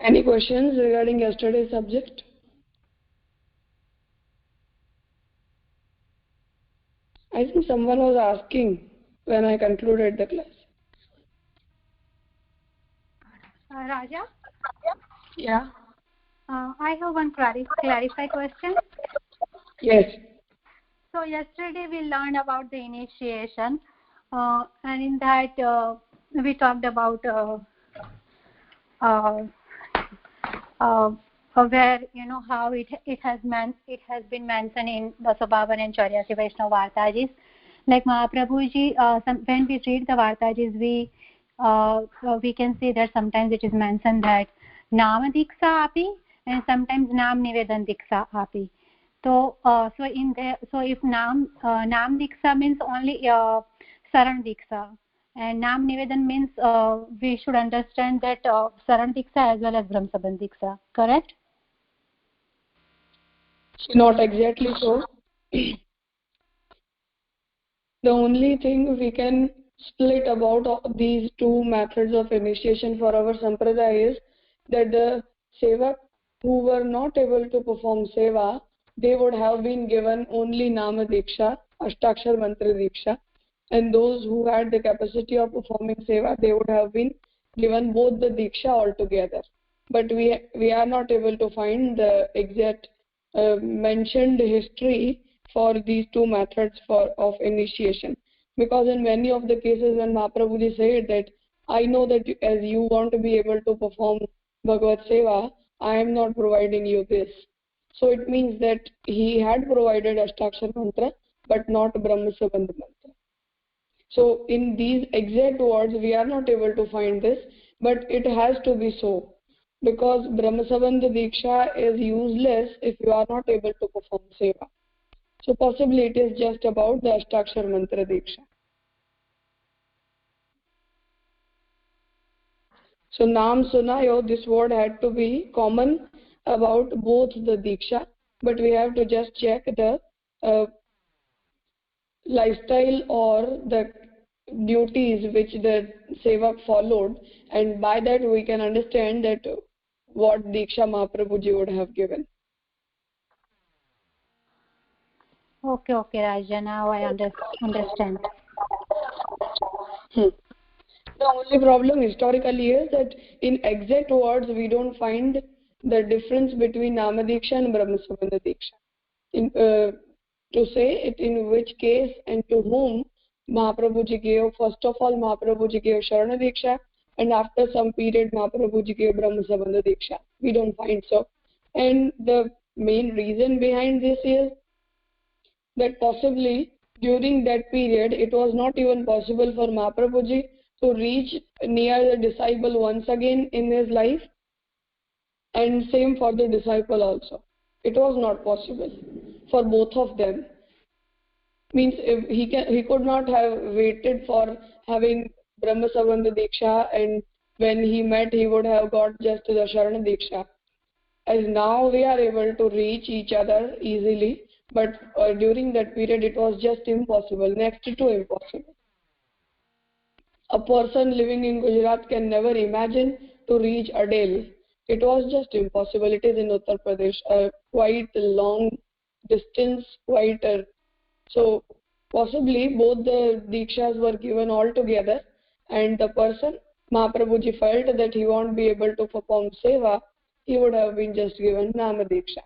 Any questions regarding yesterday's subject? I think someone was asking when I concluded the class. Raja? Yeah. I have one clarify question. Yes. So yesterday we learned about the initiation, and in that we talked about where how it has been mentioned in the Bhasabhavan and Charyasi Vaishnava Vartajis. Like Mahaprabhuji, when we read the Vartajis, we can see that sometimes it is mentioned that Nama Diksha api and sometimes Nam Nivedan Diksha api. So if Nam Diksha means only Saran Diksha, and Nam Nivedan means we should understand that Saran Diksha as well as Brahmasabandha Diksha, correct? Not exactly so. The only thing we can split about these two methods of initiation for our sampradaya is that the sevak who were not able to perform seva, they would have been given only Nama Diksha, Ashtakshar Mantra Diksha, and those who had the capacity of performing seva, they would have been given both the Diksha altogether. But we are not able to find the exact mentioned history for these two methods of initiation, because in many of the cases when Mahaprabhuji said that I know that as you want to be able to perform Bhagavad Seva, I am not providing you this. So it means that he had provided Ashtakshar Mantra but not Brahmasabandha Mantra. So in these exact words we are not able to find this, but it has to be so, because Brahmasabandha Diksha is useless if you are not able to perform Seva. So possibly it is just about the Ashtakshar Mantra Diksha. So Nam Sunayo, this word had to be common about both the Diksha, but we have to just check the lifestyle or the duties which the Sevak followed, and by that we can understand that what Diksha Mahaprabhuji would have given. Okay, Raja, now I understand. The only problem historically is that in exact words we don't find the difference between Nama Diksha and Brahmasabandha Diksha. To say it in which case and to whom Mahaprabhuji gave, first of all Mahaprabhuji gave Sharana Diksha, and after some period Mahaprabhuji gave Brahmasabandha Diksha. We don't find so. And the main reason behind this is that possibly during that period it was not even possible for Mahaprabhuji to reach near the disciple once again in his life, and same for the disciple also. It was not possible for both of them. Means if he could not have waited for having Brahmasabandha Diksha, and when he met he would have got just the Sharana Diksha. As now we are able to reach each other easily, but during that period it was just impossible, next to impossible. A person living in Gujarat can never imagine to reach Adel. It was just impossible. It is in Uttar Pradesh, quite a long distance, so possibly both the Dikshas were given all together, and the person, Mahaprabhuji, felt that he won't be able to perform Seva, he would have been just given Nama Diksha.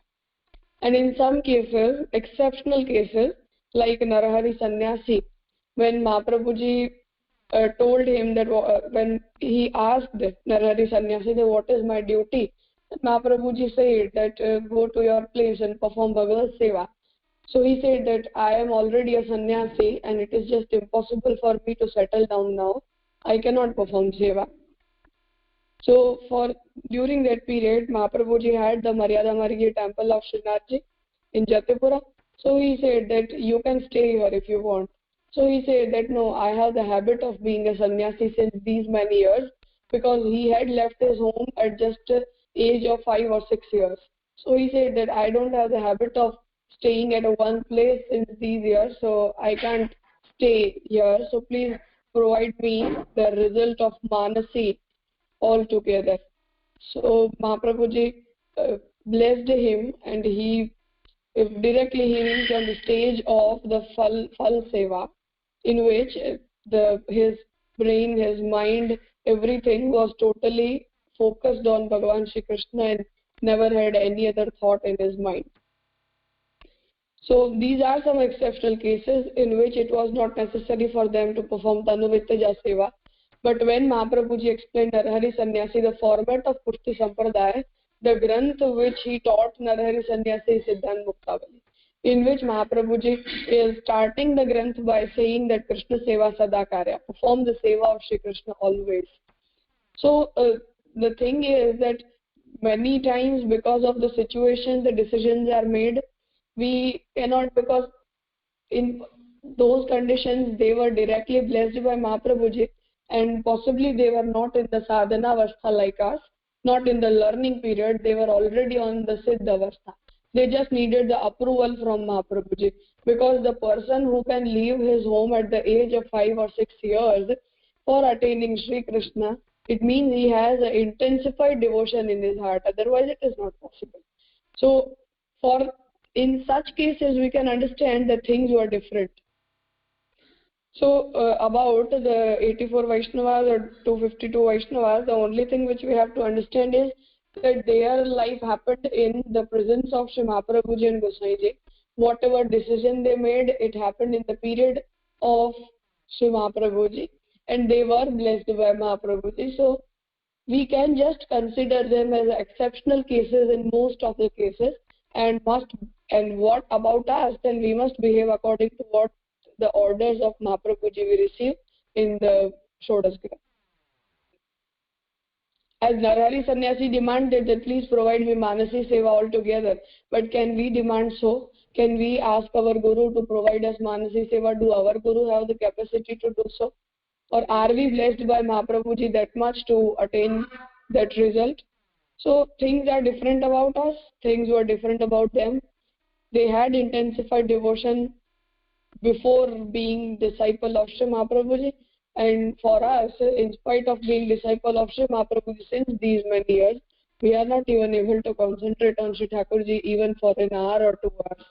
And in some cases, exceptional cases, like Narahari Sannyasi, when Mahaprabhuji told him that when he asked Narahari Sannyasi that what is my duty, Mahaprabhuji said that go to your place and perform Bhagavad Seva. So he said that I am already a sannyasi and it is just impossible for me to settle down now. I cannot perform Seva. So during that period, Mahaprabhuji had the Maryada Margi temple of Srinathji in Jatipura. So he said that you can stay here if you want. So he said that no, I have the habit of being a sannyasi since these many years, because he had left his home at just the age of 5 or 6 years. So he said that I don't have the habit of staying at one place since these years, so I can't stay here. So please provide me the result of Manasi altogether. So Mahaprabhuji blessed him, and he directly he reached on the stage of the Fal Seva, in which his brain, his mind, everything was totally focused on Bhagavan Shri Krishna and never had any other thought in his mind. So these are some exceptional cases in which it was not necessary for them to perform Tanuvitya Seva. But when Mahaprabhuji explained Narahari Sannyasi, the format of Pushti Sampradaya, the Granth which he taught Narahari Sannyasi is Siddhant Muktavali, in which Mahaprabhuji is starting the Granth by saying that Krishna Seva Sada Karya, perform the Seva of Shri Krishna always. So the thing is that many times because of the situation, the decisions are made. We cannot, because in those conditions they were directly blessed by Mahaprabhuji, and possibly they were not in the sadhana avastha like us, not in the learning period, they were already on the siddha avastha. They just needed the approval from Mahaprabhuji, because the person who can leave his home at the age of 5 or 6 years for attaining Sri Krishna, it means he has an intensified devotion in his heart, otherwise it is not possible. So in such cases we can understand that things were different. So about the 84 Vaishnavas or 252 Vaishnavas, the only thing which we have to understand is that their life happened in the presence of Sri Mahaprabhuji and Gosaiji. Whatever decision they made, it happened in the period of Sri Mahaprabhuji, and they were blessed by Mahaprabhuji. So we can just consider them as exceptional cases in most of the cases, and what about us? Then we must behave according to what the orders of Mahaprabhuji we receive in the Shodas Granth. As Narahari Sannyasi demanded that please provide me Manasi Seva altogether, but can we demand so? Can we ask our Guru to provide us Manasi Seva? Do our Guru have the capacity to do so? Or are we blessed by Mahaprabhuji that much to attain that result? So things are different about us, things were different about them. They had intensified devotion before being disciple of Sri Mahaprabhuji, and for us, in spite of being disciple of Sri Mahaprabhuji since these many years, we are not even able to concentrate on Sri Thakurji even for an hour or 2 hours.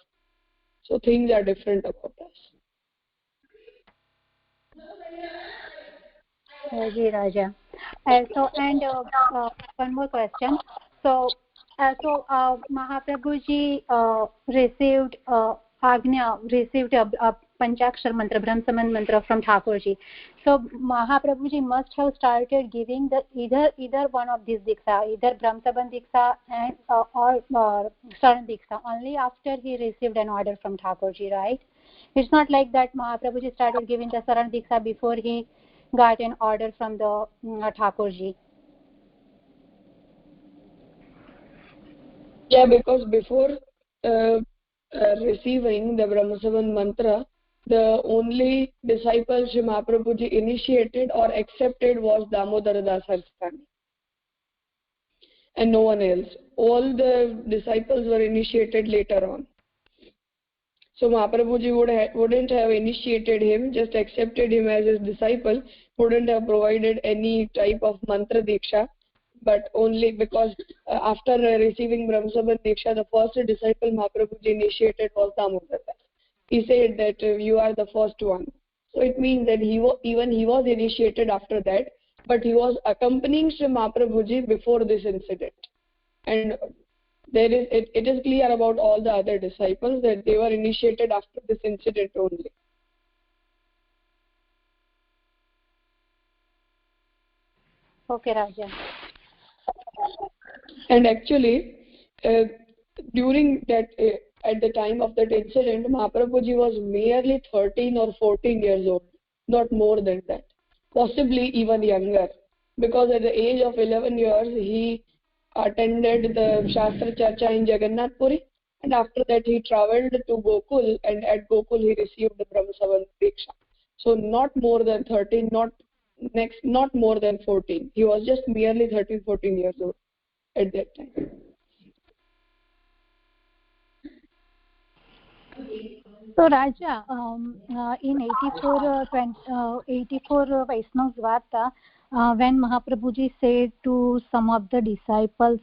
So things are different about us. Ji Raja. One more question. So Mahaprabhuji received received a Panchakshar mantra, Brahma mantra from Thakurji. So Mahaprabhuji must have started giving the either one of these diksha, either Brahma diksha and or Saran diksha, only after he received an order from Thakurji, right? It's not like that Mahaprabhuji started giving the Saran diksha before he got an order from the Thakurji. Yeah, because before receiving the Brahmasavan mantra, the only disciple Sri Mahaprabhuji initiated or accepted was Damodara Das Harstani, and no one else. All the disciples were initiated later on. So Mahaprabhuji wouldn't have initiated him, just accepted him as his disciple, wouldn't have provided any type of mantra diksha, but only because after receiving Brahmasavan diksha, the first disciple Mahaprabhuji initiated was Damodara. He said that you are the first one. So it means that he was initiated after that, but he was accompanying Sri Mahaprabhuji before this incident. And it is clear about all the other disciples that they were initiated after this incident only. Okay, Raja. And actually, during that, at the time of that incident, Mahaprabhuji was merely 13 or 14 years old, not more than that, possibly even younger, because at the age of 11 years, he attended the Shastra Charcha in Jagannath Puri, and after that he travelled to Gokul, and at Gokul he received the Brahmasavan Diksha. So not more than 13, not more than 14. He was just merely 13, 14 years old at that time. So Raja, in 84 Vaishnav's Varta, when Mahaprabhuji said to some of the disciples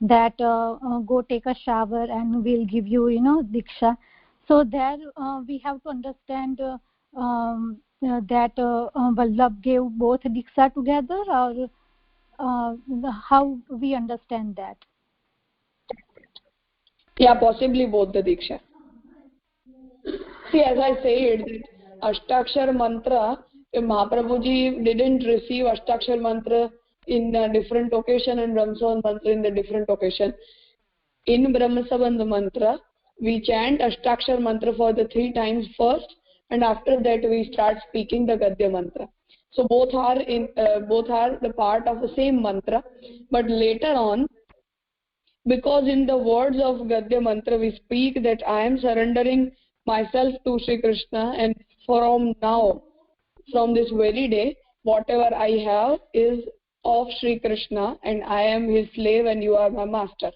that go take a shower and we'll give you, diksha. So there we have to understand that Vallabh gave both diksha together, or how we understand that? Yeah, possibly both the diksha. See, as I said, that Ashtakshar mantra, Mahaprabhuji didn't receive Ashtakshar mantra in a different occasion and Brahmasabandha mantra in the different occasion. In Brahmasabandha mantra, we chant Ashtakshar mantra for the 3 times first, and after that we start speaking the Gadya mantra. So both are the part of the same mantra, but later on, because in the words of Gadya mantra we speak that I am surrendering myself to Sri Krishna, and from now, from this very day, whatever I have is of Sri Krishna, and I am his slave and you are my master.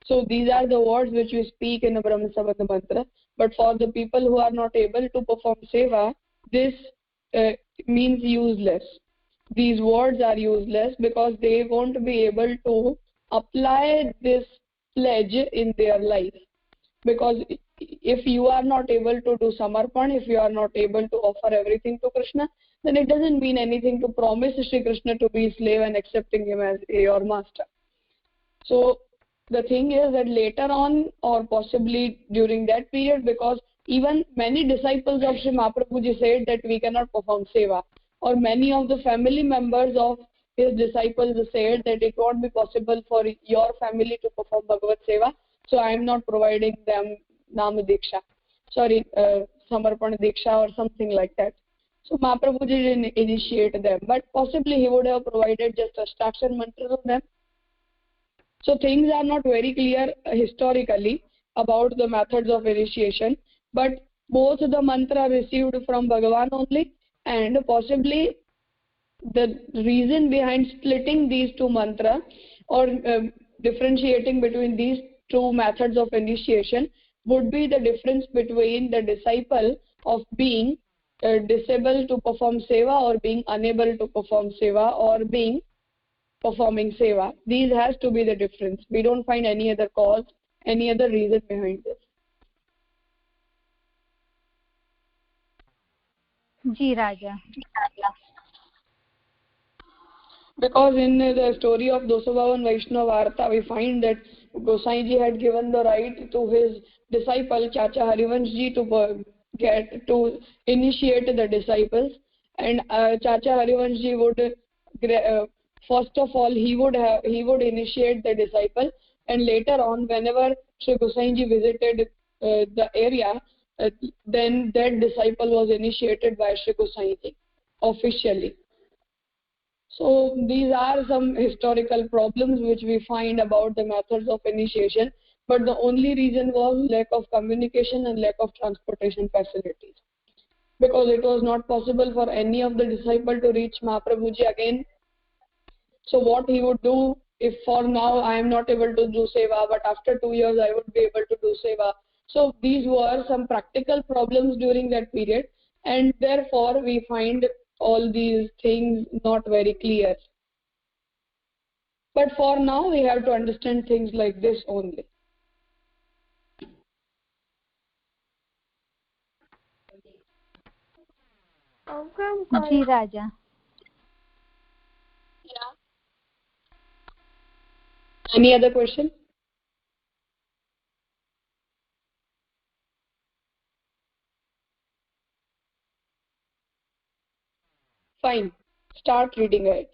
So these are the words which we speak in the Brahmasabandha mantra. But for the people who are not able to perform seva, this means useless. These words are useless because they won't be able to apply this pledge in their life. Because if you are not able to do samarpan, if you are not able to offer everything to Krishna, then it doesn't mean anything to promise Sri Krishna to be a slave and accepting him as your master. So the thing is that later on, or possibly during that period, because even many disciples of Sri Mahaprabhuji said that we cannot perform seva, or many of the family members of his disciples said that it won't be possible for your family to perform Bhagavad seva, so I am not providing them Nama Diksha, Samarpana Diksha or something like that. So Mahaprabhuji didn't initiate them, but possibly he would have provided just Ashtakshar mantra to them. So things are not very clear historically about the methods of initiation, but both the mantra received from Bhagavan only, and possibly the reason behind splitting these two mantras or differentiating between these two methods of initiation would be the difference between the disciple of being disabled to perform seva or being unable to perform seva or being performing seva. These has to be the difference. We don't find any other cause, any other reason behind this. Ji Raja. Because in the story of Dosabavan Vaishnava Varta, we find that Gosaiji had given the right to his disciple Chacha Harivanshji to initiate the disciples, and Chacha Harivanshji would first of all he would initiate the disciple, and later on whenever Sri Gosaiji visited the area, then that disciple was initiated by Sri Gosaiji officially. So these are some historical problems which we find about the methods of initiation, but the only reason was lack of communication and lack of transportation facilities, because it was not possible for any of the disciples to reach Mahaprabhuji again. So what he would do, if for now I am not able to do seva, but after 2 years I would be able to do seva. So these were some practical problems during that period, and therefore we find all these things not very clear. But for now we have to understand things like this only. Ji Raja. Yeah. Any other question? Fine. Start reading it.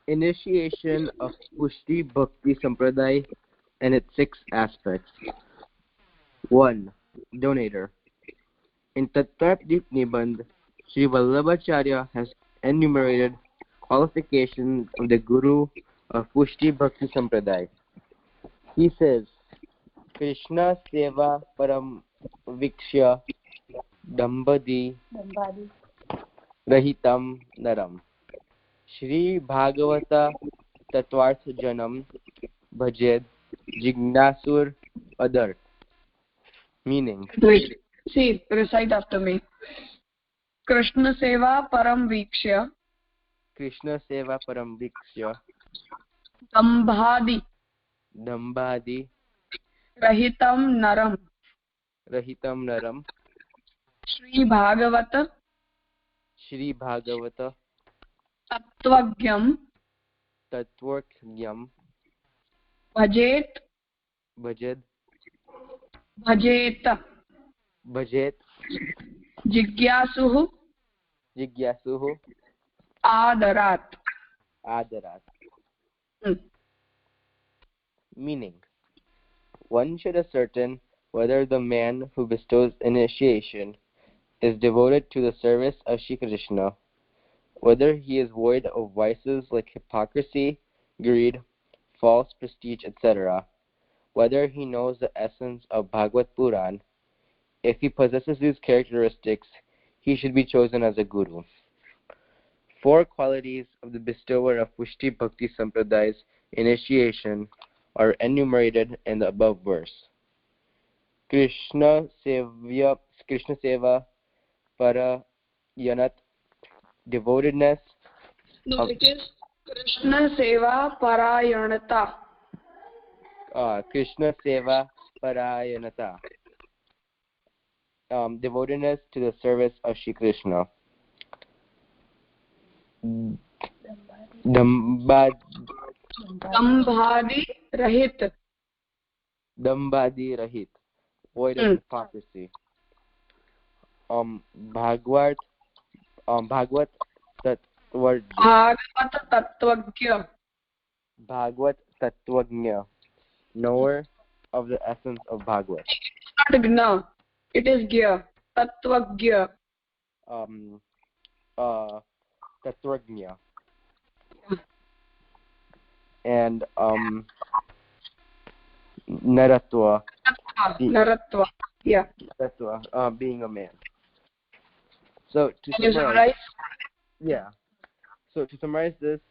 Initiation of Pushtibhakti Sampradaya and its 6 aspects. 1. Donator. In Tattva-Deep Nibandh, Sri Vallabhacharya has enumerated qualifications of the Guru of Pushtibhakti Sampradaya. He says, Krishna Seva Param Vikshya Dambadi Rahitam Naram. Shri Bhagavata Tatvarth Janam Bhajed Jignasur Adar. Meaning. Wait. See, recite after me. Krishna Seva Param Vikshya. Krishna Seva Param Vikshya. Dambhadi. Dambhadi. Rahitam Naram. Rahitam Naram. Shri Bhagavata. Shri Bhagavata Tattvagyam. Tatvarkyam. Bhajet. Bhajed. Bhajet. Bhajet. Jigyasuhu. Jigyasuhu. Adarat. Adarat. Hmm. Meaning. One should ascertain whether the man who bestows initiation is devoted to the service of Shri Krishna, whether he is void of vices like hypocrisy, greed, false prestige, etc., whether he knows the essence of Bhagavad Puran. If he possesses these characteristics, he should be chosen as a guru. 4 qualities of the bestower of Pushtibhakti Sampraday's initiation are enumerated in the above verse. Krishna Seva Parayanat, devotedness. No, it is Krishna Seva Parayanata. Krishna Seva Parayanata, devotedness to the service of Shri Krishna. Dambhadi Rahit. Dambhadi Rahit, void of hypocrisy. Bhagavad Tattvagya. Bhagavata Tattvagya. Bhagavad Tattvagya, knower of the essence of Bhagavad. It's not Gna. It is Gya. Tattvagya. Tattvagya. And Naratva. Naratva. Yeah. Naratva, being a man. So to summarize? Yeah. So to summarize this,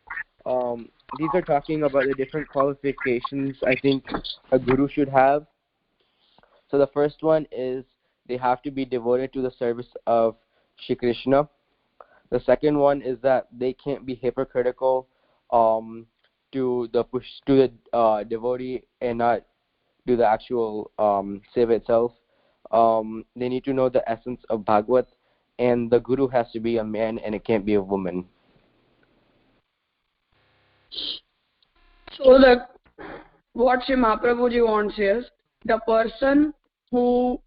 these are talking about the different qualifications I think a guru should have. So the first one is they have to be devoted to the service of Shri Krishna. The second one is that they can't be hypocritical to the devotee and not do the actual seva itself. They need to know the essence of Bhagavad, and the guru has to be a man and it can't be a woman. So what Sri Mahaprabhuji wants is the person who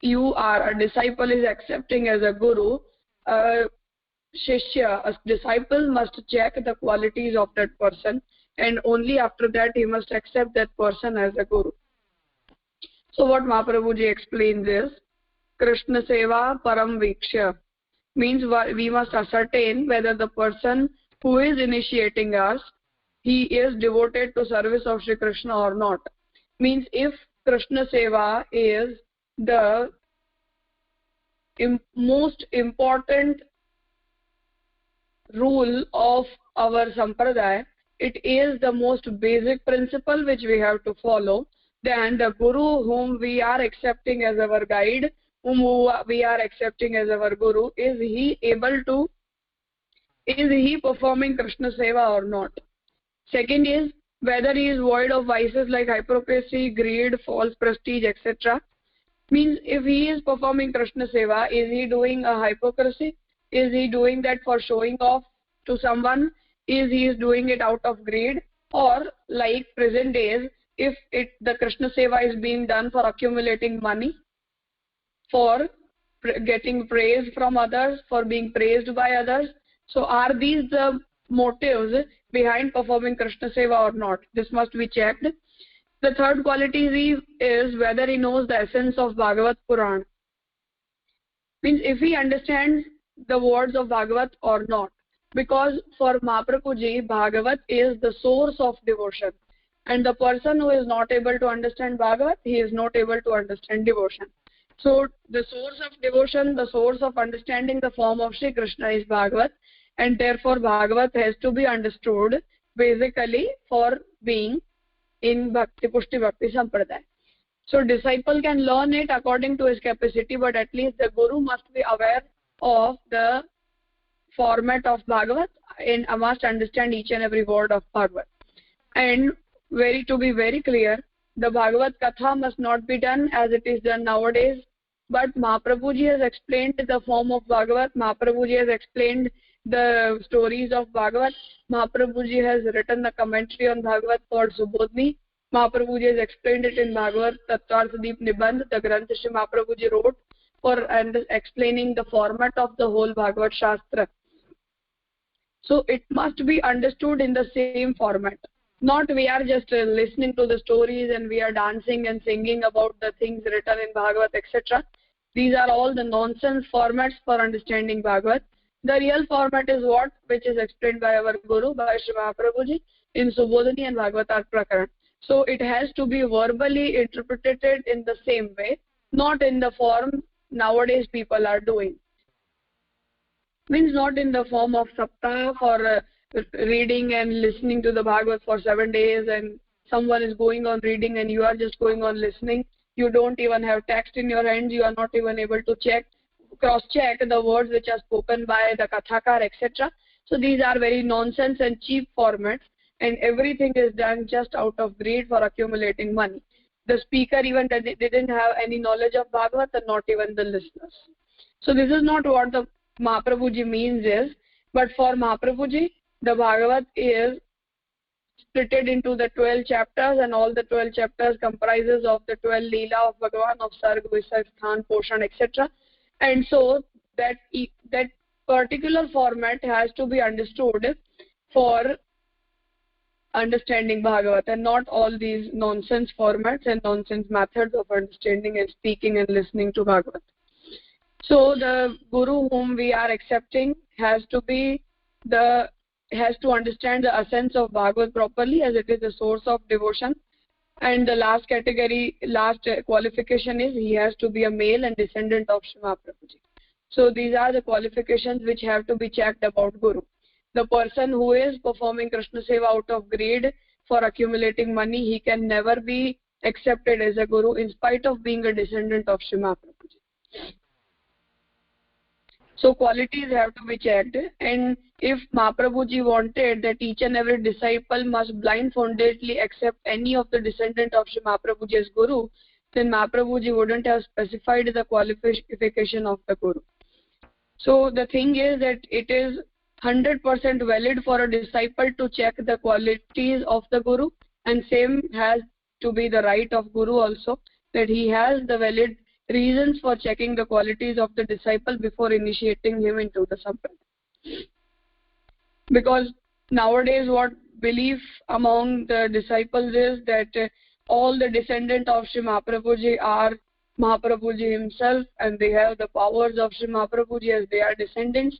you are, a disciple, is accepting as a guru. Shishya, a disciple, must check the qualities of that person, and only after that he must accept that person as a guru. So what Mahaprabhuji explains is Krishna Seva Param Vikshya, means we must ascertain whether the person who is initiating us, he is devoted to service of Shri Krishna or not. Means if Krishna Seva is the most important rule of our sampradaya, it is the most basic principle which we have to follow, then the guru whom we are accepting as our guide, whom we are accepting as our guru, is he performing Krishna Seva or not? Second is whether he is void of vices like hypocrisy, greed, false prestige, etc. Means if he is performing Krishna Seva, is he doing a hypocrisy? Is he doing that for showing off to someone? Is he doing it out of greed? Or like present days, if the Krishna Seva is being done for accumulating money, for getting praise from others, for being praised by others. So are these the motives behind performing Krishna Seva or not? This must be checked. The third quality is whether he knows the essence of Bhagavad Puran. Means if he understands the words of Bhagavad or not. Because for Mahaprabhuji, Bhagavad is the source of devotion. And the person who is not able to understand Bhagavad, he is not able to understand devotion. So the source of devotion, the source of understanding the form of Shri Krishna is Bhagavad. and therefore Bhagavat has to be understood basically for being in Bhakti Pushtibhakti Sampradaya. So disciple can learn it according to his capacity, but at least the Guru must be aware of the format of Bhagavat and must understand each and every word of Bhagavat. And to be very clear, the Bhagavat Katha must not be done as it is done nowadays, but Mahaprabhuji has explained the form of Bhagavat, Mahaprabhuji has explained the stories of Bhagavat, Mahaprabhuji has written a commentary on Bhagavat called Subodhni, Mahaprabhuji has explained it in Bhagavat Tattvarthadeep Nibandh, the Granth Shri Mahaprabhuji wrote for explaining the format of the whole Bhagavat Shastra. So it must be understood in the same format. Not we are just listening to the stories and we are dancing and singing about the things written in Bhagavat, etc. These are all the nonsense formats for understanding Bhagavat. The real format is what? Which is explained by our Guru, by Sri Mahaprabhuji in Subodhani and Bhagavatar Prakaran. So it has to be verbally interpreted in the same way, not in the form nowadays people are doing. Means not in the form of saptah for reading and listening to the Bhagavat for 7 days, and someone is going on reading and you are just going on listening. You don't even have text in your hands. You are not even able to cross-check the words which are spoken by the Kathakar, etc. So these are very nonsense and cheap formats, and everything is done just out of greed for accumulating money. The speaker even didn't have any knowledge of Bhagavat, and not even the listeners. So this is not what the Mahaprabhuji means is, but for Mahaprabhuji, the Bhagavat is splitted into the 12 chapters, and all the 12 chapters comprises of the 12 Leela of Bhagavan, of Sarg, Visarg, Sthan, Poshan, etc. And so that particular format has to be understood for understanding Bhagavat, and not all these nonsense formats and nonsense methods of understanding and speaking and listening to Bhagavat. So the Guru whom we are accepting has to understand the essence of Bhagavat properly, as it is the source of devotion. And the last qualification is he has to be a male and descendant of Sri Mahaprabhuji. So these are the qualifications which have to be checked about Guru. The person who is performing Krishna Seva out of greed for accumulating money, he can never be accepted as a Guru in spite of being a descendant of Sri Mahaprabhuji. So qualities have to be checked, and if Mahaprabhuji wanted that each and every disciple must blindfoldedly accept any of the descendant of Sri Mahaprabhuji as Guru, then Mahaprabhuji wouldn't have specified the qualification of the Guru. So the thing is that it is 100% valid for a disciple to check the qualities of the Guru, and same has to be the right of Guru also, that he has the valid reasons for checking the qualities of the disciple before initiating him into the sampradaya. Because nowadays what belief among the disciples is that all the descendants of Sri Mahaprabhuji are Mahaprabhuji himself, and they have the powers of Sri Mahaprabhuji as they are descendants.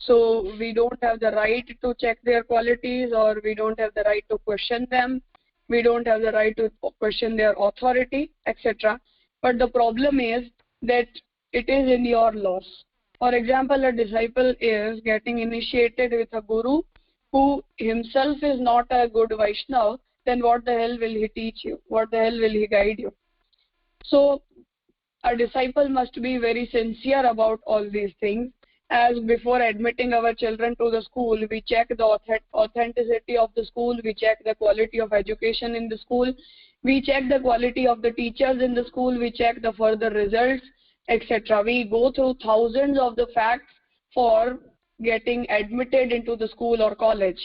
So we don't have the right to check their qualities, or we don't have the right to question them. We don't have the right to question their authority, etc. But the problem is that it is in your loss. For example, a disciple is getting initiated with a Guru who himself is not a good Vaishnava, then what the hell will he teach you? What the hell will he guide you? So a disciple must be very sincere about all these things. As before admitting our children to the school, we check the authenticity of the school, we check the quality of education in the school, we check the quality of the teachers in the school, we check the further results, etc. We go through thousands of the facts for getting admitted into the school or college.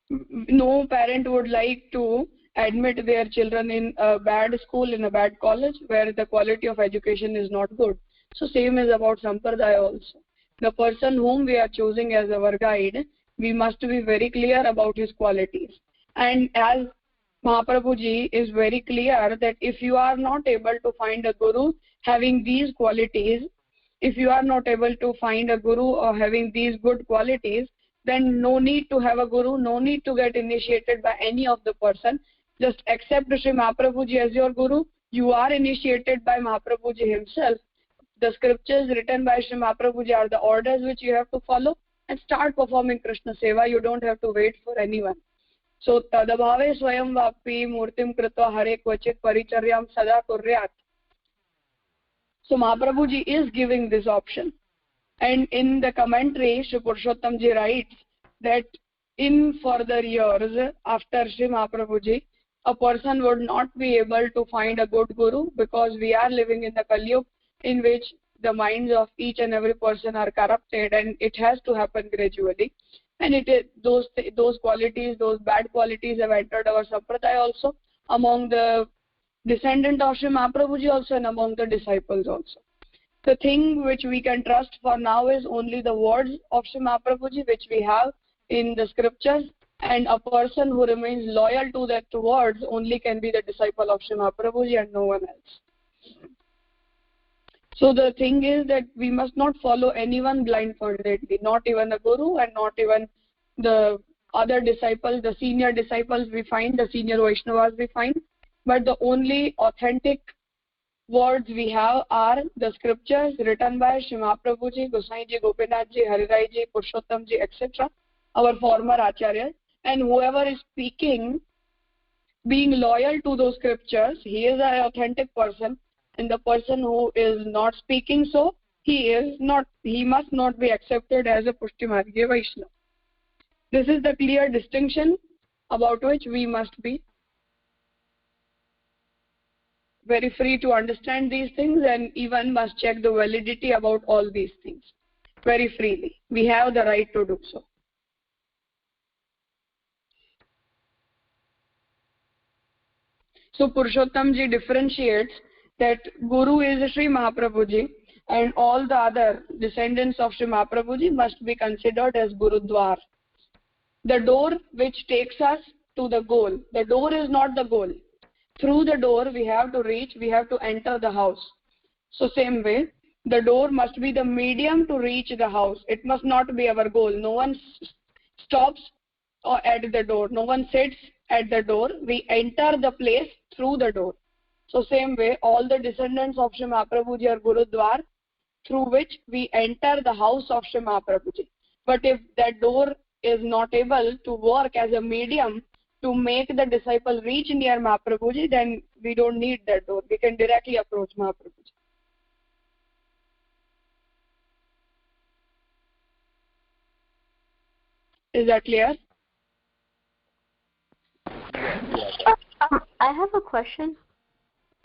No parent would like to admit their children in a bad school, in a bad college, where the quality of education is not good. So same is about Sampradaya also. The person whom we are choosing as our guide, we must be very clear about his qualities. And as Mahaprabhuji is very clear that if you are not able to find a Guru having these qualities, if you are not able to find a Guru or having these good qualities, then no need to have a Guru, no need to get initiated by any of the person. Just accept Sri Mahaprabhuji as your Guru. You are initiated by Mahaprabhuji himself. The scriptures written by Sri Mahaprabhuji are the orders which you have to follow. and start performing Krishna Seva. You don't have to wait for anyone. So tadabhave swayam vapi murtim kritva hare kvachit paricharyam sada kuryat. So Mahaprabhuji is giving this option. And in the commentary, Sri Purushottam ji writes that in further years after Sri Mahaprabhuji, a person would not be able to find a good guru, because we are living in the Kali Yuga in which the minds of each and every person are corrupted, and it has to happen gradually. And it is those qualities, those bad qualities have entered our sampradaya also, among the descendant of Sri Mahaprabhuji also, and among the disciples also. The thing which we can trust for now is only the words of Sri Mahaprabhuji which we have in the scriptures, and a person who remains loyal to that words only can be the disciple of Sri Mahaprabhuji and no one else. So the thing is that we must not follow anyone blindfoldedly, not even a guru and not even the other disciples, the senior disciples we find, the senior Vaishnavas we find, but the only authentic words we have are the scriptures written by Sri Mahaprabhuji, Goswaiji, Gopinathji, Hariraiji, Purushottamji, etc., our former acharyas, and whoever is speaking, being loyal to those scriptures, he is an authentic person. And the person who is not speaking so, he must not be accepted as a Pushtiswadhyay Vaishnava. This is the clear distinction about which we must be very free to understand these things, and even must check the validity about all these things very freely. We have the right to do so. So Purushottamji differentiates that Guru is Sri Mahaprabhuji, and all the other descendants of Sri Mahaprabhuji must be considered as Gurudwar. The door which takes us to the goal. The door is not the goal. Through the door we have to reach, we have to enter the house. So same way, the door must be the medium to reach the house. It must not be our goal. No one stops at the door. No one sits at the door. We enter the place through the door. So same way, all the descendants of Sri Mahaprabhuji are Gurudwar, through which we enter the house of Sri Mahaprabhuji. But if that door is not able to work as a medium to make the disciple reach near Mahaprabhuji, then we don't need that door. We can directly approach Mahaprabhuji. Is that clear? I have a question.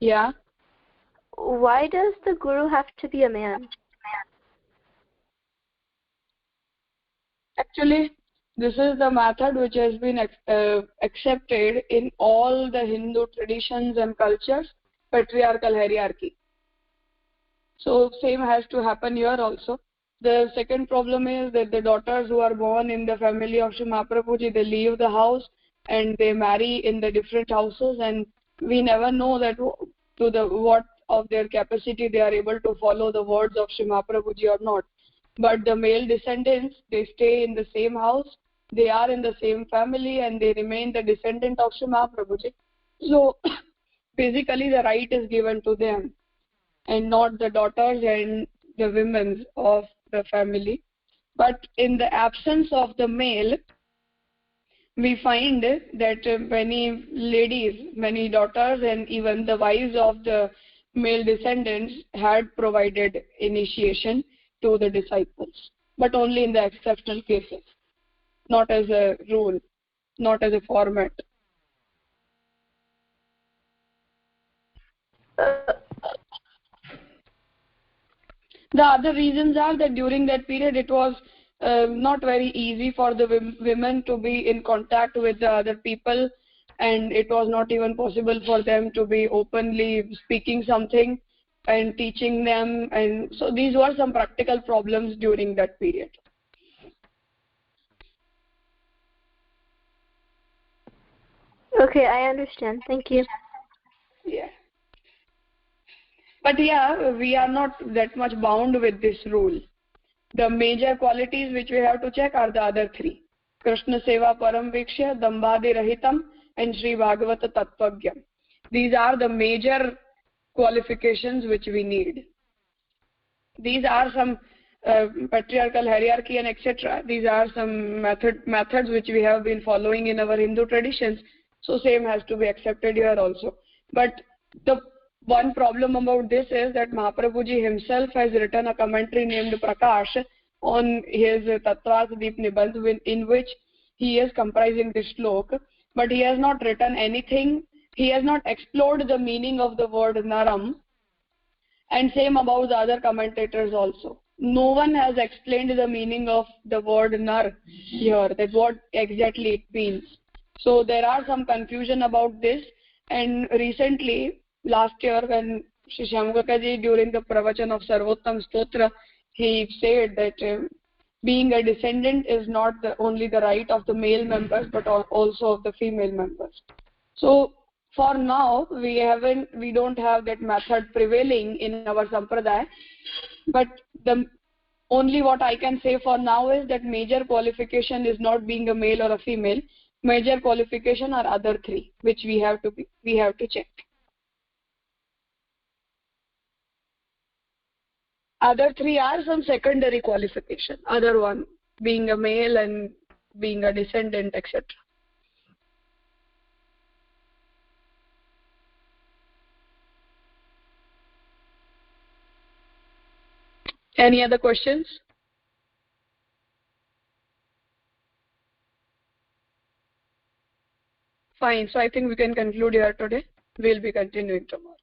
Yeah. Why does the guru have to be a man? Actually, this is the method which has been accepted in all the Hindu traditions and cultures, patriarchal hierarchy. So same has to happen here also. The second problem is that the daughters who are born in the family of Sri Mahaprabhuji, they leave the house and they marry in the different houses, and we never know that to the what of their capacity they are able to follow the words of Sri Mahaprabhuji or not. But the male descendants, they stay in the same house, they are in the same family, and they remain the descendant of Sri Mahaprabhuji. So basically the right is given to them and not the daughters and the women of the family. But in the absence of the male, we find that many ladies, many daughters, and even the wives of the male descendants had provided initiation to the disciples, but only in the exceptional cases, not as a rule, not as a format. The other reasons are that during that period it was not very easy for the women to be in contact with the other people, and it was not even possible for them to be openly speaking something and teaching them, and so these were some practical problems during that period. Okay, I understand. Thank you. Yeah. But yeah, we are not that much bound with this rule. The major qualities which we have to check are the other three: Krishna Seva Param Vikshya, Dambadi Rahitam, and Sri Bhagavata Tattvajnam. These are the major qualifications which we need. These are some patriarchal hierarchy and etc. These are some methods which we have been following in our Hindu traditions. So same has to be accepted here also. But the one problem about this is that Mahaprabhuji himself has written a commentary named Prakash on his Tattvas Deep Nibandh, in which he is comprising this shlok, but he has not written anything. He has not explored the meaning of the word naram, and same about the other commentators also. No one has explained the meaning of the word nar here, that what exactly it means. So there are some confusion about this, and recently, last year, when Shri Shyamgakaji during the pravachan of Sarvottam Stotra, he said that being a descendant is not only the right of the male members but also of the female members. So for now we don't have that method prevailing in our sampradaya, but the only what I can say for now is that major qualification is not being a male or a female. Major qualification are other three, which we have to check. Other three are some secondary qualification. Other one being a male and being a descendant, etc. Any other questions? Fine. So I think we can conclude here today. We'll be continuing tomorrow.